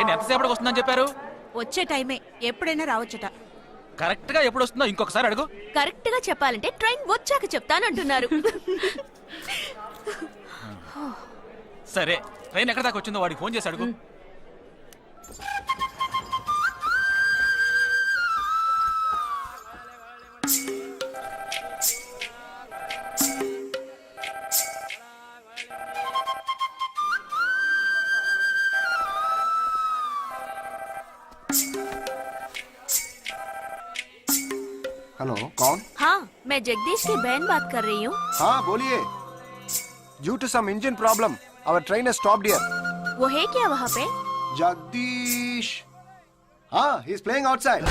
Train ఎంతసేపటికి వస్తుందని చెప్పారు? వచ్చే టైమే, ఎప్పుడైనా రావచ్చట. కరెక్ట్ గా ఎప్పుడు వస్తుందో ఇంకొకసారి అడుగు. కరెక్ట్ గా చెప్పాలంటే ట్రైన్ వచ్చాక చెప్తానంటున్నారు. సరే, ట్రైన్ ఎక్కడ దాకా వచ్చిందో వాడికి ఫోన్ చేసి అడుగు. हेलो, कौन? हाँ, मैं जगदीश की बहन बात कर रही हूँ. हाँ बोलिए. Due to some engine problem, our train has stopped here. वो है क्या वहाँ पे? Jagdish. हाँ, he is playing outside.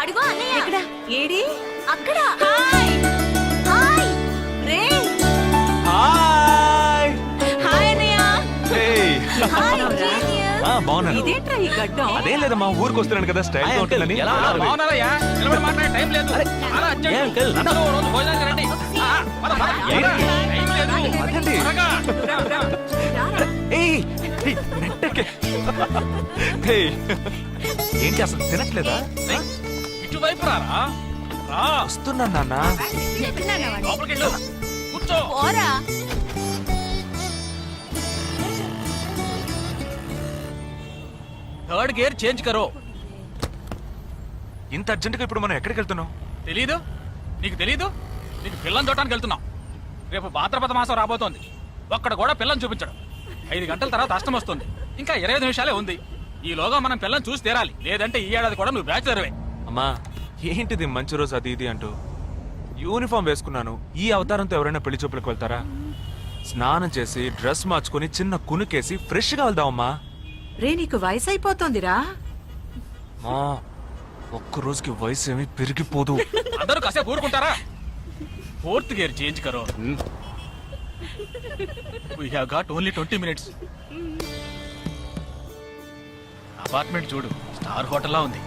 అడుగు అన్నయ్య. ఎక్కడ? ఏడి? అక్కడ. హాయ్ హాయ్ రే. హాయ్ హాయ్ అన్నయ్య. Hi genius. బాగున్నాను. ఇదేంట్రా ఈ గడ్డం? అదేం లేదమ్మా, ఊరికి వస్తున్నాను కదా, స్టైల్ గా ఉంటుందని. ఎలా బాగున్నారయ్యా? నిలబడి మాట్లాడే టైం లేదు. చాలా అర్జెంట్. అందరూ ఓ రోజు భోజనానికి రండి. పద, పద. టైం లేదు. అదండి. త్వరగా. ఏయ్, ఏయ్, నెట్టకే. ఏయ్, ఏంటి అసలు తినట్లేదా? ఇటువైపు రారా. రా. వస్తున్నాను నాన్న. లోపలికి వెళ్ళు. కూర్చో. పోరా. థర్డ్ గేర్ చేంజ్ కరో. ఇంత అర్జెంటుగా ఇప్పుడు మనం ఎక్కడికి వెళ్తున్నాం? తెలీదు? నీకు తెలీదు? నీకు పిల్లని చూడటానికి వెళ్తున్నాం. రేపు భాద్రపద మాసం రాబోతోంది. ఒక్కడ కూడా పిల్లని చూపించడం. 5 గంటల తర్వాత అష్టం వస్తుంది. ఇంకా 25 నిమిషాలే ఉంది. ఈలోగా మనం పిల్లని చూసి తీరాలి. లేదంటే ఈ ఏడాది కూడా నువ్వు బ్యాచులర్వే. అమ్మా, ఏంటిది మంచి రోజు అది ఇది అంటూ యూనిఫామ్ వేసుకున్నాను. ఈ అవతారంతో ఎవరైనా పెళ్లి చూపులకు వెళ్తారా? స్నానం చేసి డ్రెస్ మార్చుకుని చిన్న కునుకేసి ఫ్రెష్ గా వెళ్దామమ్మా. రే, నీకు వయసు అయిపోతుందిరా. మా ఒక్క రోజుకి వయసు ఏమి పెరిగిపోదు. అందరూ కాసేపు ఊరుకుంటారా? ఫోర్త్ గేర్ చేంజ్ కరో. We have got only 20 minutes. Apartment చూడు, స్టార్ హోటల్ లా ఉంది.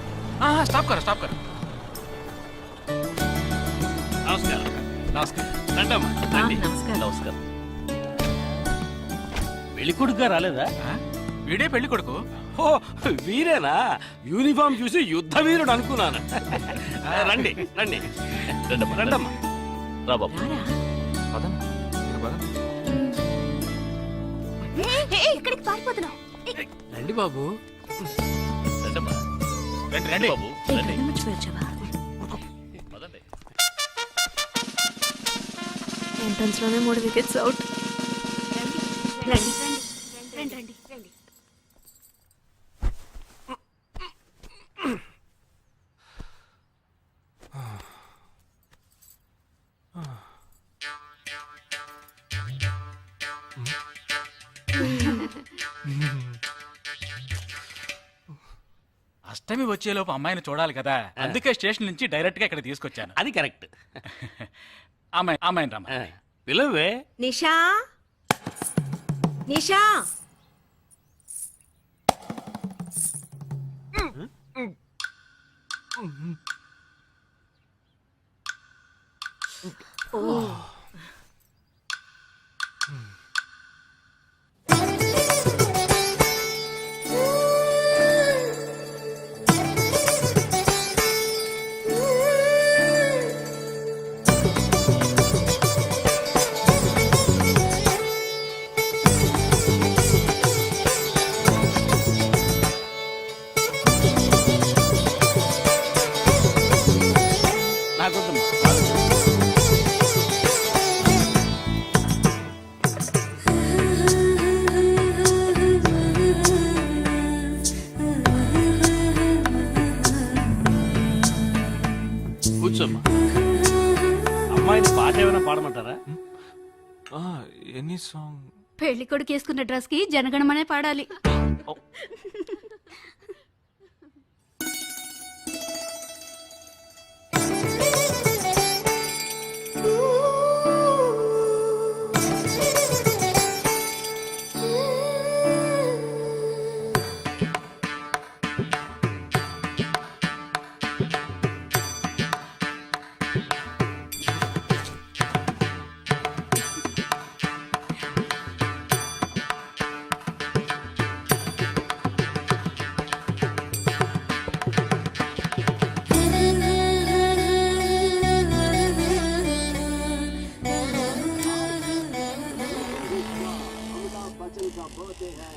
స్టాప్ కర, స్టాప్ కర. నమస్కారం. నమస్కారం. రండమ్మా, రండి. నమస్కారం. పెళ్లి కొడుకుగా రాలేదా? వీడే పెళ్లి కొడుకు. ఓ వీరేనా? యూనిఫామ్ చూసి యుద్ధ వీరుడు అనుకున్నాను. రండి రండి రండమ్మా రండమ్మా. రా బాబు. పదండి, మీరు పదండి. ఇక్కడికి పారిపోతున్నావు. రండి బాబు. రండమ్మా. రండి రండి బాబు రండి. పదండి. ఎంట్రన్స్ లోనే 3 వికెట్స్ అవుట్. రండి రండి రండి రండి. అష్టమి వచ్చేలోపు అమ్మాయిని చూడాలి కదా, అందుకే స్టేషన్ నుంచి డైరెక్ట్ గా ఇక్కడ తీసుకొచ్చాను. అది కరెక్ట్. అమ్మాయిని రమ్మ. పిలువే. నిషా నిషా నాకొద్దమ్మా. కూర్చోమ్మా. అమ్మాయిని పాట ఏమైనా పాడమంటారా? Any song. పెళ్లి కొడుకు వేసుకున్న డ్రెస్ కి జనగణమనే పాడాలి.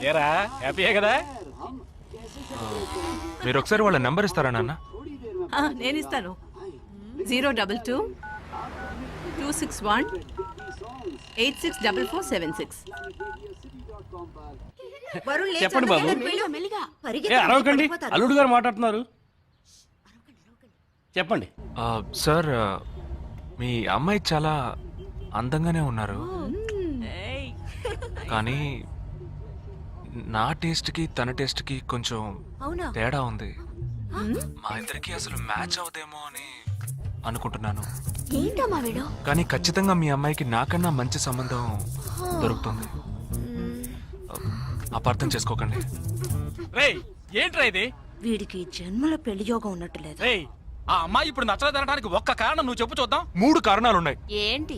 ఏరా హ్యాపీయే కదా? మీరు ఒకసారి వాళ్ళ నెంబర్ ఇస్తారా నాన్న? నేను ఇస్తాను. 022 261 864476. చెప్పండి బాబు. ఏ అరవకండి, అల్లుడు గారు మాట్లాడుతున్నారు. చెప్పండి. సార్, మీ అమ్మాయి చాలా అందంగానే ఉన్నారు, కానీ నా టేస్ట్కి తన టేస్ట్కి కొంచెం తేడా ఉంది. మా ఇద్దరికి అసలు మ్యాచ్ అవుదేమో అని అనుకుంటున్నాను. ఏంటమ్మా వీడు? కానీ ఖచ్చితంగా మీ అమ్మాయికి నాకన్నా మంచి సంబంధం దొరుకుతుంది. అపార్థం చేసుకోకండి. రేయ్ ఏంట్రా ఇది? వీడికి జన్మలో పెళ్లి యోగం ఉన్నట్టు లేదు. రేయ్ ఆ అమ్మాయి ఇప్పుడు నచ్చలేదనడానికి ఒక్క కారణం నువ్వు చెప్పు చూద్దాం. 3 కారణాలున్నాయి. ఏంటి?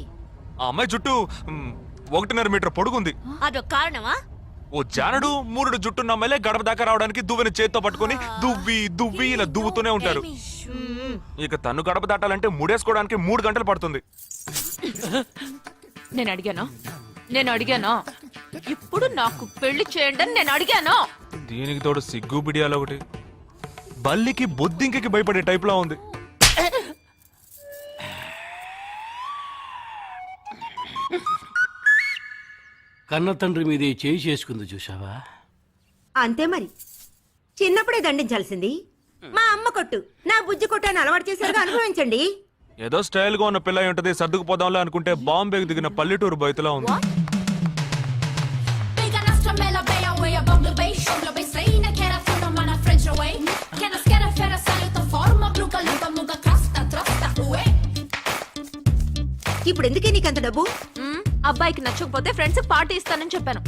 ఆ అమ్మాయి జుట్టు 1.5 మీటర్ పొడుగుంది. అదొక కారణమా? ఓ జానడు 3 జుట్టున్న అమ్మాయిలే గడప దాకా రావడానికి దువ్వెని చేత్తో పట్టుకొని దువ్వి దువ్వి ఇలా దువ్వుతూనే ఉంటారు. ఇక తను గడప దాటాలంటే ముడేసుకోవడానికి 3 గంటలు పడుతుంది. నేను అడిగాను ఇప్పుడు నాకు పెళ్లి చేయండి అని నేను అడిగాను. దీనికి తోడు సిగ్గు బిడియాలో ఒకటి. బల్లికి బొద్దింకకి భయపడే టైప్ లా ఉంది. కన్న తండ్రి మీద చేయి చేసుకుంది చూసావా? అంతే మరి, చిన్నప్పుడే దండించాల్సింది. మా అమ్మ కొట్టు, నా బుజ్జి కొట్టు అని అలవాటు చేశారుగా, అనుభవించండి. ఏదో స్టైల్ గా ఉన్న పిల్ల ఉంటది, సర్దుకుపోదాంలో అనుకుంటే బాంబేకి దిగిన పల్లెటూరు బయటలా ఉంది. ఇప్పుడు ఎందుకే నీకంత డబ్బు? అబ్బాయికి నచ్చకపోతే ఫ్రెండ్స్ పార్టీ ఇస్తానని చెప్పాను.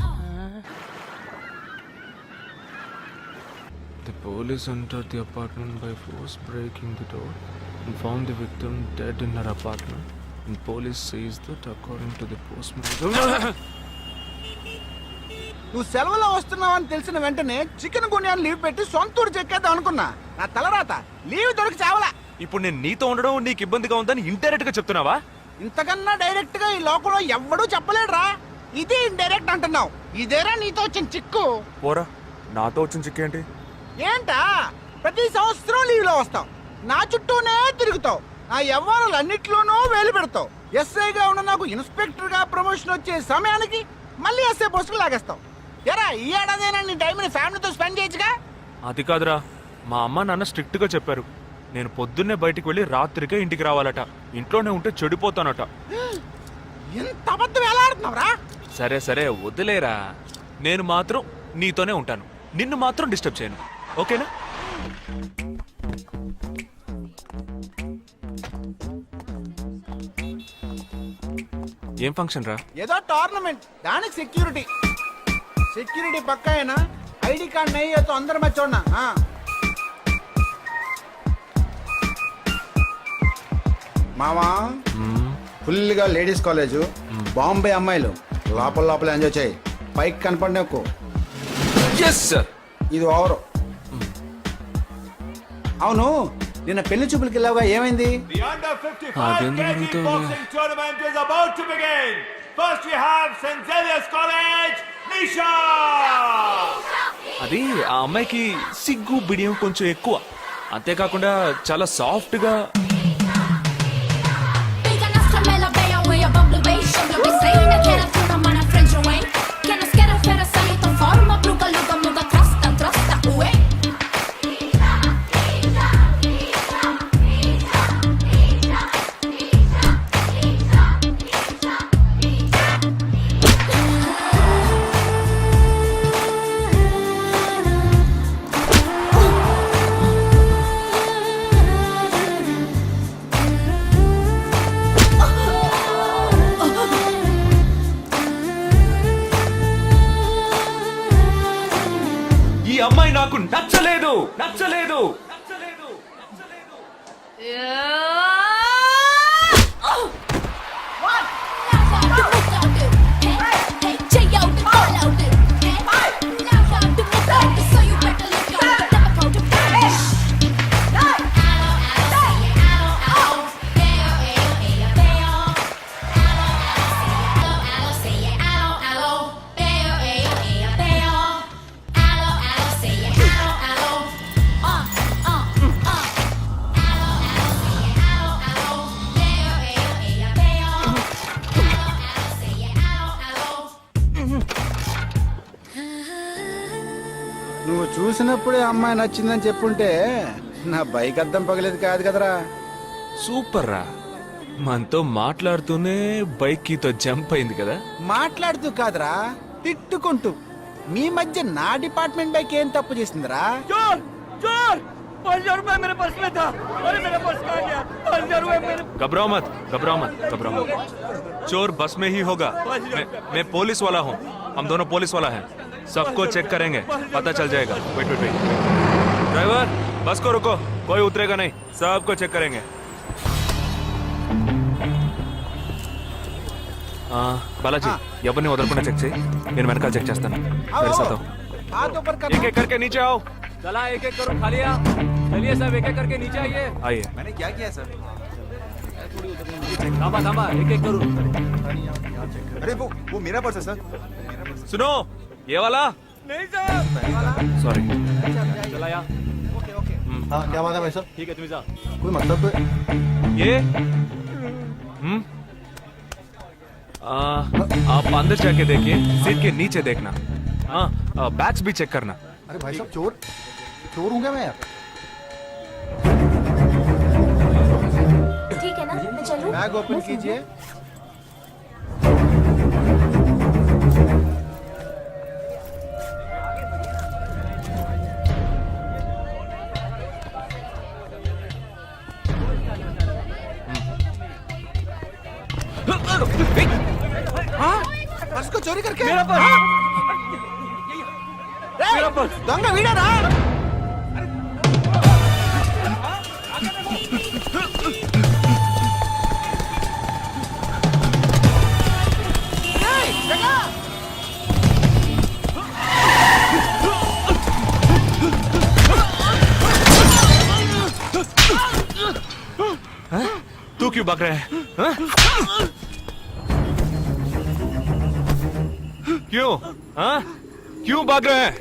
The police entered the apartment by force, breaking the door and found the victim dead in her apartment. And police says that according to the postmortem. నువ్వు సెలవులో వస్తున్నావని తెలిసిన వెంటనే చికెన్ గున్యాన్ని లీవ్ పెట్టి సొంతూరు చెక్కేద్దాం అనుకున్నా. నా తలరాత లీవ్ దొరికి చావలా. ఇప్పుడు నేను నీతో ఉండడం నీకు ఇబ్బందిగా ఉందని ఇండైరెక్ట్ గా చెప్తున్నావా? ఇంతకన్నా డైరెక్ట్ గా ఈ లోకంలో ఎవ్వడూ చెప్పలేడురా. ఇది ఇండైరెక్ట్ అంటున్నావు. ఇదేరా నీతో వచ్చిన చిక్కు. పోరా, నాతో వచ్చిన చిక్కు ఏంటి? ఏంటా ప్రతి సంవత్సరం లీవ్ లో వస్తావు, నా చుట్టూనే తిరుగుతావు, నా వ్యవహారాలన్నిట్లోనూ వేలు పెడతావు. ఎస్ఐగా ఉన్న నాకు ఇన్స్పెక్టర్ గా ప్రమోషన్ వచ్చే సమయానికి మళ్ళీ ఎస్ఐ పోస్టుకు లాగేస్తావు. ఎరా ఈ ఏడాదైనా నీ టైంని ఫ్యామిలీతో స్పెండ్ చేయొచ్చుగా. అది కాదురా, మా అమ్మ నాన్న స్ట్రిక్ట్ గా చెప్పారు. నేను పొద్దున్నే బయటికి వెళ్ళి రాత్రికే ఇంటికి రావాలట. ఇంట్లోనే ఉంటే చెడిపోతానట. ఎంత అబద్ధం ఎలా ఆడుతున్నావురా? సరే సరే వదిలేరా, నేను మాత్రం నీతోనే ఉంటాను, నిన్ను మాత్రం డిస్టర్బ్ చేయను, ఓకేనా? ఏం ఫంక్షన్ రా? ఏదో టోర్నమెంట్, దానికి సెక్యూరిటీ. సెక్యూరిటీ పక్కా అయినా ఐడి కార్డ్ నయ్యతో అందరం మర్చోన్నా. మామా ఫుల్గా లేడీస్ కాలేజ్, బాంబే అమ్మాయిలు లోపల లోపల ఎంజాయ్ చేయి, పైకి కనపడి ఎక్కువ. Yes sir. ఇది ఓవరు. అవును, నిన్న పెళ్లి చూపులకి వెళ్ళావుగా, ఏమైంది? The under 55 అదేంటి KT అడుగుతావులే. boxing tournament is about to begin. First we have St. Xavier's College, Nisha. అది ఆ అమ్మాయికి సిగ్గు బిడియం కొంచెం ఎక్కువ, అంతేకాకుండా చాలా సాఫ్ట్ గా. ఈ అమ్మాయి నాకు నచ్చలేదు నచ్చలేదు. నువ్వు చూసినప్పుడే అమ్మాయి నచ్చిందని చెప్పుంటే నా బైక్ అద్దం పగలేదు కాదు కదరా. సూపర్ రా, మనతో మాట్లాడుతూనే బైక్ కీతో జంప్ అయింది కదా. మాట్లాడుతూ కాదురా, తిట్టుకుంటూ. మీ మధ్య నా డిపార్ట్మెంట్ బైక్ ఏం తప్పు చేసిందిరా? घबराओ मत घबराओ मत घबराओ मत, चोर बस में ही होगा. मैं पुलिस वाला हूँ, हम दोनों पुलिस वाला हैं, सबको चेक करेंगे, पता चल जाएगा. वेट वेट वेट, ड्राइवर बस को रुको, कोई उतरेगा नहीं, सबको चेक करेंगे. बालाजी ఎవరిని వదలకుండా చెక్ చేయి, నేను వెనకాల చెక్ చేస్తాను. मेरे साथ आओ. हाथ ऊपर कर. एक एक करके नीचे आओ. चला एक एक करो, खाली चलिए सब एक एक करके नीचे आइए. आइए. मैंने क्या किया सर? थामा थामा, एक एक करो. अरे वो मेरा पर्स है सर. सुनो, ये वाला नहीं सर. सॉरी. चला यार. हाँ, क्या बात है भाई साहब? ठीक है तुम्हें जा. कोई मतलब तो ये आप अंदर जाके देखिए, सीट के नीचे देखना. हाँ, बैग्स भी चेक करना. अरे भाई साहब, चोर चोर हूँ क्या मैं यार? ठीक है ना, मैं चलूं? बैग ओपन कीजिए. हाँ? पर्स को चोरी करके? मेरा पर्स. मेरा पर्स. दंग वीडा रा. तू क्यों भाग रहा है? हाँ? क्यों? हाँ? क्यों भाग रहे हैं?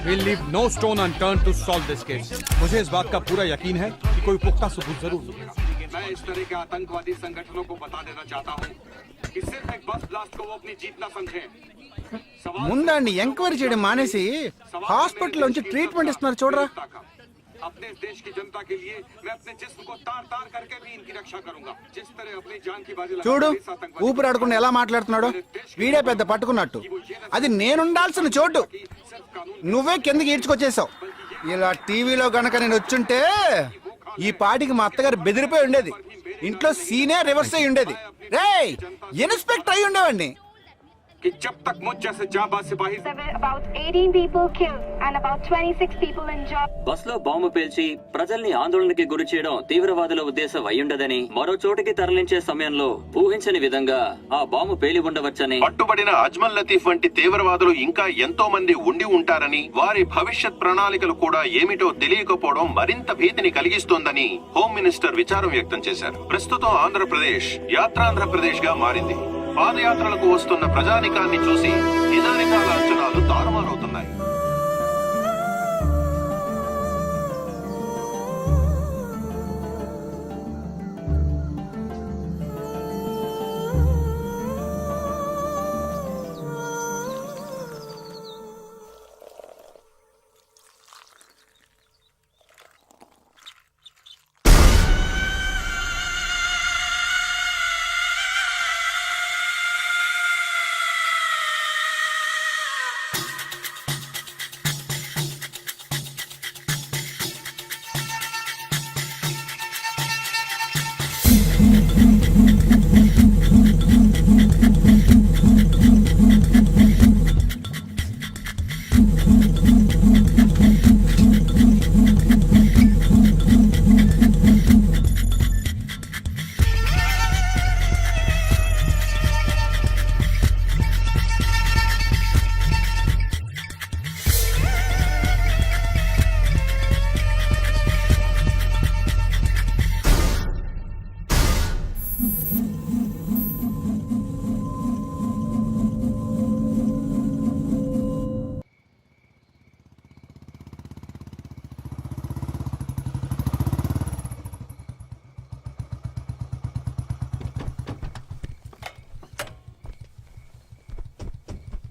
We'll leave no stone unturned to solve this case. मुझे इस बात का पूरा यकीन है कि कोई पुख्ता सबूत जरूर मिलेगा। मैं इस तरह के आतंकवादी संगठनों को बता देना चाहता हूँ कि सिर्फ एक बस ब्लास्ट को वो अपनी जीत न समझें। ముందండి ఎంక్వైరీ చేయడం మానేసి హాస్పిటల్ నుంచి ట్రీట్మెంట్ ఇస్తున్నారు చూడరా. अपने देश की जनता के लिए मैं अपने जिस्म को तार तार करके भी इनकी रक्षा करूंगा। जिस तरह अपनी जान की बाजी చూడు ఊపిరాడకుండా ఎలా మాట్లాడుతున్నాడు. వీడే పెద్ద పట్టుకున్నట్టు. అది నేనుండాల్సిన చోటు నువ్వే కిందకి ఈడ్చుకొచ్చేసావు. ఇలా టీవీలో గనక నేను వచ్చుంటే ఈ పాటికి మా అత్తగారు బెదిరిపోయి ఉండేది. ఇంట్లో సీనే రివర్స్ అయి ఉండేది. రేయ్ ఇన్స్పెక్టర్ అయి ఉండేవాడిని. कि जब तक मुझ जैसे जाबाज सिपाही About 18 people killed and about 26 people injured. Bus లో బాంబు పేల్చి ప్రజల్ని ఆందోళనకి గురి చేయడం తీవ్రవాదుల ఉద్దేశం అయ్యుండదని, మరో చోటికి తరలించే సమయంలో ఊహించని విధంగా ఆ బాంబు పేలి ఉండవచ్చని, పట్టుబడిన అజ్మల్ లతీఫ్ వంటి తీవ్రవాదులు ఇంకా ఎంతో మంది ఉండి ఉంటారని, వారి భవిష్యత్ ప్రణాళికలు కూడా ఏమిటో తెలియకపోవడం మరింత భీతిని కలిగిస్తోందని హోమ్ మినిస్టర్ విచారం వ్యక్తం చేశారు. ప్రస్తుతం ఆంధ్రప్రదేశ్ యాత్రాంధ్రప్రదేశ్ గా మారింది. పాదయాత్రలకు వస్తున్న ప్రజానికాన్ని చూసి నిజానికాల అంచనాలు తారుమారవుతున్నాయి.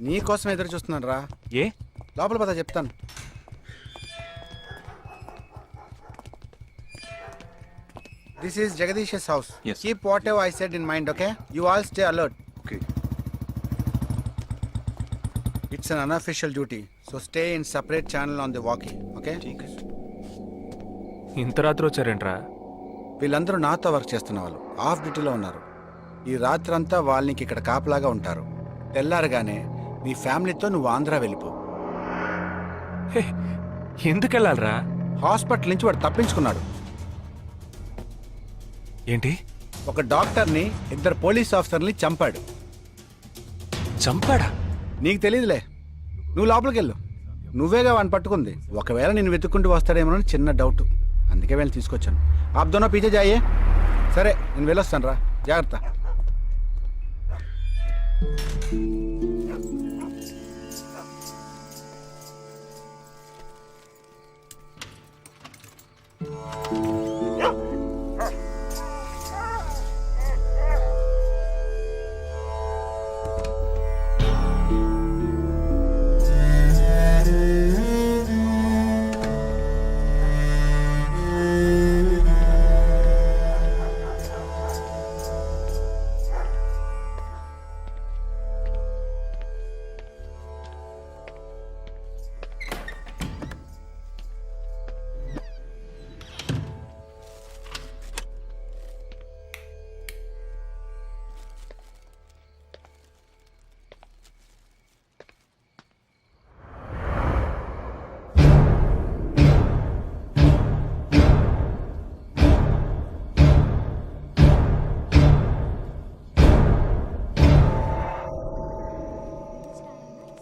నీ కోసం ఎదురు చూస్తున్నాను రా. ఏ లోపల పద చెప్తాను. This is Jagadish house. Keep what ever I said in mind. Okay, you all stay alert. Okay. It's an unofficial duty, so stay in separate channel on the walkie. Okay, ఇంత రాత్రి వచ్చారేంట్రా? వీళ్ళందరూ నాతో వర్క్ చేస్తున్న వాళ్ళు ఆఫ్ డ్యూటీలో ఉన్నారు. ఈ రాత్రంతా వాళ్ళకి ఇక్కడ కాపలాగా ఉంటారు. తెల్లారగానే నీ ఫ్యామిలీతో నువ్వు ఆంధ్ర వెళ్ళిపో. హే, ఎందుకు వెళ్ళాలరా? హాస్పిటల్ నుంచి వాడు తప్పించుకున్నాడు. ఏంటి? ఒక డాక్టర్ని, ఇద్దరు పోలీస్ ఆఫీసర్ని చంపాడు. చంపాడా? నీకు తెలియదులే, నువ్వు లోపలికి వెళ్ళు. నువ్వేగా వాడిని పట్టుకుంది. ఒకవేళ నేను వెతుక్కుంటూ వస్తాడేమోనని చిన్న డౌట్, అందుకే వెళ్ళి తీసుకొచ్చాను. ఆప్ దోనో పీछे जाइए. సరే నేను వెళ్ళొస్తాను రా, జాగ్రత్త.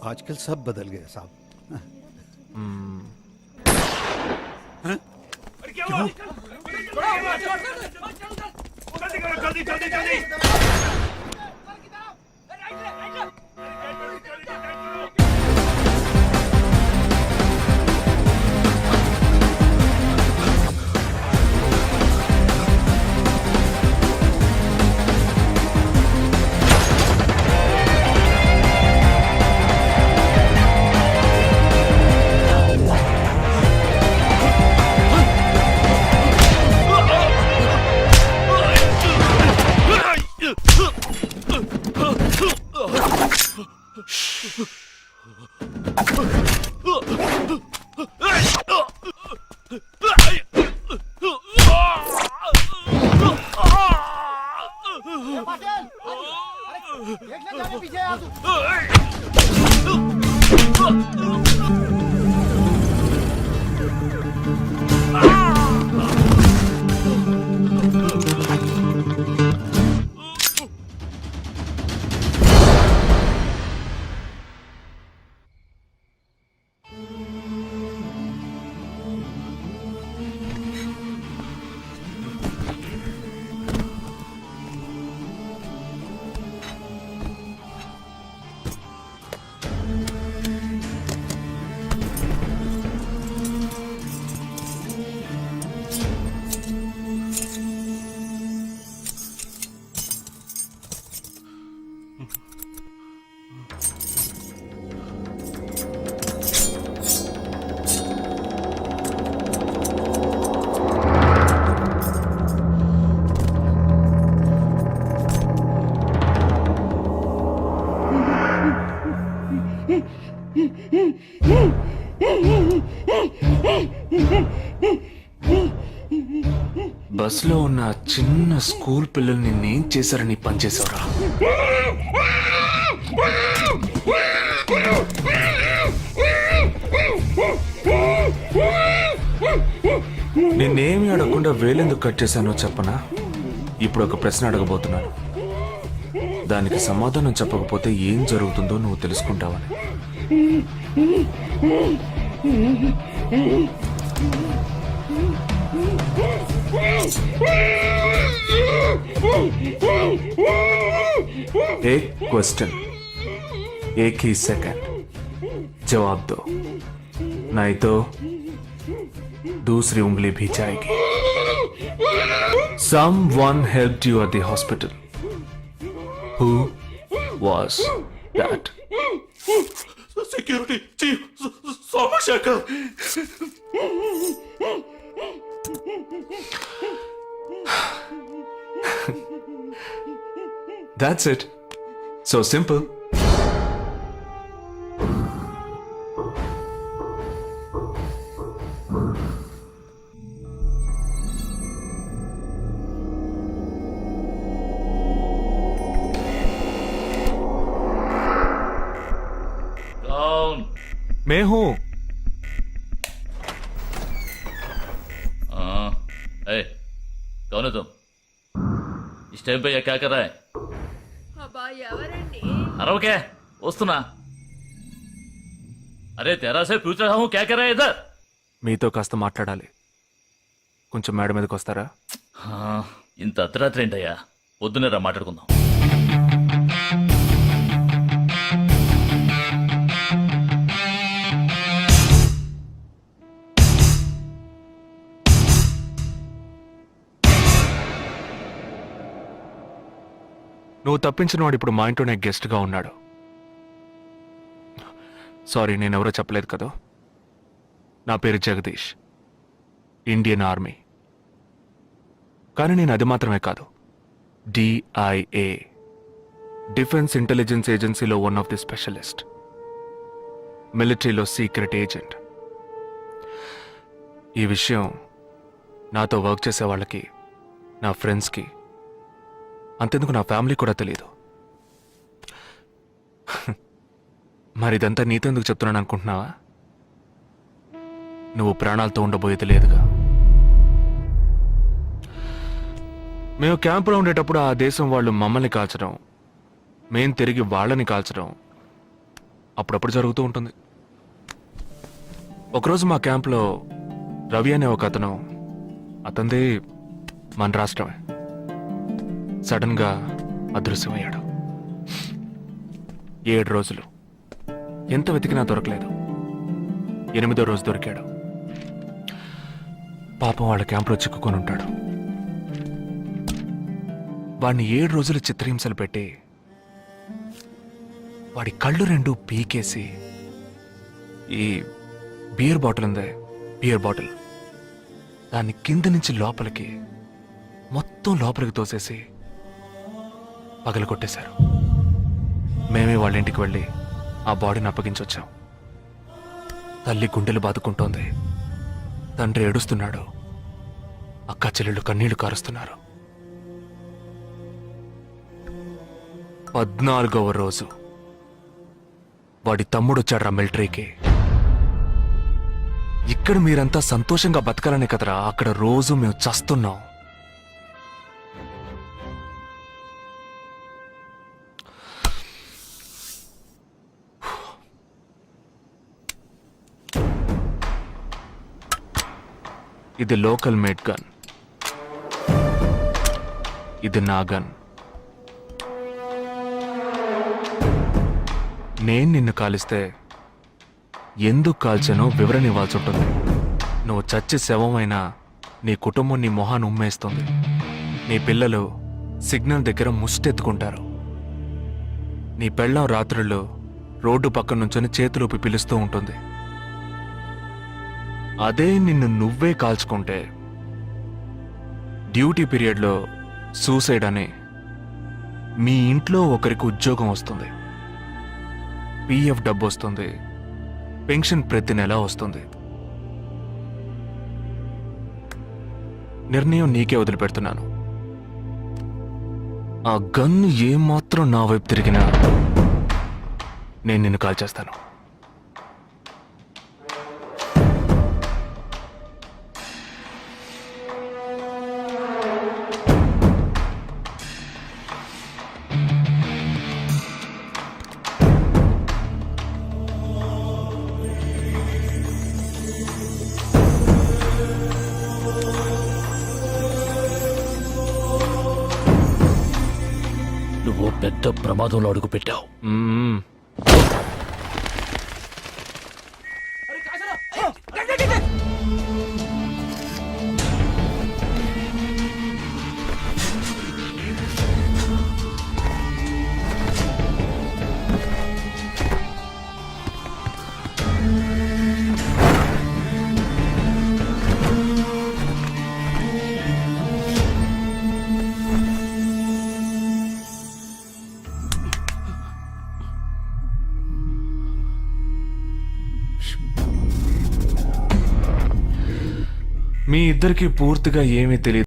आजकल सब बदल गए साहब। जल्दी जल्दी जल्दी देखना जाने पीछे आंसू। బస్లో ఉన్న చిన్న స్కూల్ పిల్లల్ని నేను చేశారని పనిచేసావురా. నేనేమి అడగకుండా వేలెందుకు కట్ చేశానో చెప్పనా? ఇప్పుడు ఒక ప్రశ్న అడగబోతున్నాను. దానికి సమాధానం చెప్పకపోతే ఏం జరుగుతుందో నువ్వు తెలుసుకుంటావని. एक क्वेश्चन, एक ही सेकंड, जवाब दो, नहीं तो दूसरी उंगली भी जाएगी. Someone helped you at the hospital. Who was that? Security chief Somashankar. That's it. So simple. Down. मैं हूं. ए, कौन है तुम? इस टाइम पे ये क्या कर रहा है? अरे क्या वस्तुना? अरे तेरा से पूछ रहा हूँ क्या कर रहा है इधर? మీతో కాస్త మాట్లాడాలి. కొంచెం మేడ మీదకి వస్తారా? ఇంత అర్ధరాత్రి ఏంటయ్యా? పొద్దునే రా మాట్లాడుకుందాం. నువ్వు తప్పించిన వాడు ఇప్పుడు మా ఇంట్లోనే గెస్ట్గా ఉన్నాడు. సారీ, నేనెవరో చెప్పలేదు కదా. నా పేరు జగదీష్, ఇండియన్ ఆర్మీ. కానీ నేను అది మాత్రమే కాదు, DIA, డిఫెన్స్ ఇంటెలిజెన్స్ ఏజెన్సీలో వన్ ఆఫ్ ది స్పెషలిస్ట్, మిలిటరీలో సీక్రెట్ ఏజెంట్. ఈ విషయం నాతో వర్క్ చేసే వాళ్ళకి, నా ఫ్రెండ్స్కి, అంతెందుకు నా ఫ్యామిలీ కూడా తెలియదు. మరి ఇదంతా నీతెందుకు చెప్తున్నాను అనుకుంటున్నావా? నువ్వు ప్రాణాలతో ఉండబోయేది లేదుగా. మేము క్యాంపులో ఉండేటప్పుడు ఆ దేశం వాళ్ళు మమ్మల్ని కాల్చడం, మేం తిరిగి వాళ్ళని కాల్చడం అప్పుడప్పుడు జరుగుతూ ఉంటుంది. ఒకరోజు మా క్యాంప్లో రవి అనే ఒక అతను, అతనిది మన రాష్ట్రమే, సడన్గా అదృశ్యమయ్యాడు. 7 రోజులు ఎంత వెతికినా దొరకలేదు. 8వ రోజు దొరికాడు. పాపం వాళ్ళ క్యాంపులో చిక్కుకొని ఉంటాడు. వాడిని 7 రోజులు చిత్రహింసలు పెట్టి వాడి కళ్ళు 2 పీకేసి ఈ బియర్ బాటిల్ ఉందే, బియర్ బాటిల్, దాన్ని కింద నుంచి లోపలికి, మొత్తం లోపలికి తోసేసి పగలు కొట్టేశారు. మేమే వాళ్ళ ఇంటికి వెళ్ళి ఆ బాడీని అప్పగించొచ్చాం. తల్లి గుండెలు బాదుకుంటోంది, తండ్రి ఏడుస్తున్నాడు, అక్క చెల్లెళ్ళు కన్నీళ్లు కారుస్తున్నారు. 14వ రోజు వాడి తమ్ముడు వచ్చాడ్రా మిలిటరీకి. ఇక్కడ మీరంతా సంతోషంగా బతకాలనే కదరా అక్కడ రోజు మేము చస్తున్నాం. ఇది లోకల్ మేడ్ గన్, ఇది నా గన్. నేను నిన్ను కాలిస్తే ఎందుకు కాల్చానో వివరణ ఇవ్వాల్సి ఉంటుంది. నువ్వు చచ్చి శవమైనా నీ కుటుంబం నీ మొహాన్ని ఉమ్మేస్తుంది. నీ పిల్లలు సిగ్నల్ దగ్గర ముష్టెత్తుకుంటారు. నీ పెళ్ళాం రాత్రుల్లో రోడ్డు పక్కన నుంచొని చేతులూపి పిలుస్తూ ఉంటుంది. అదే నిన్ను నువ్వే కాల్చుకుంటే డ్యూటీ పీరియడ్లో సూసైడ్ అని మీ ఇంట్లో ఒకరికి ఉద్యోగం వస్తుంది, పిఎఫ్ డబ్బు వస్తుంది, పెన్షన్ ప్రతి నెల వస్తుంది. నిర్ణయం నీకే వదిలిపెడుతున్నాను. ఆ గన్ను ఏమాత్రం నా వైపు తిరిగినా నేను నిన్ను కాల్చేస్తాను. నువ్వు పెద్ద ప్రమాదంలో అడుగు పెట్టావు. మ్మ్. మీ ఇద్దరికి పూర్తిగా ఏమీ తెలియదు.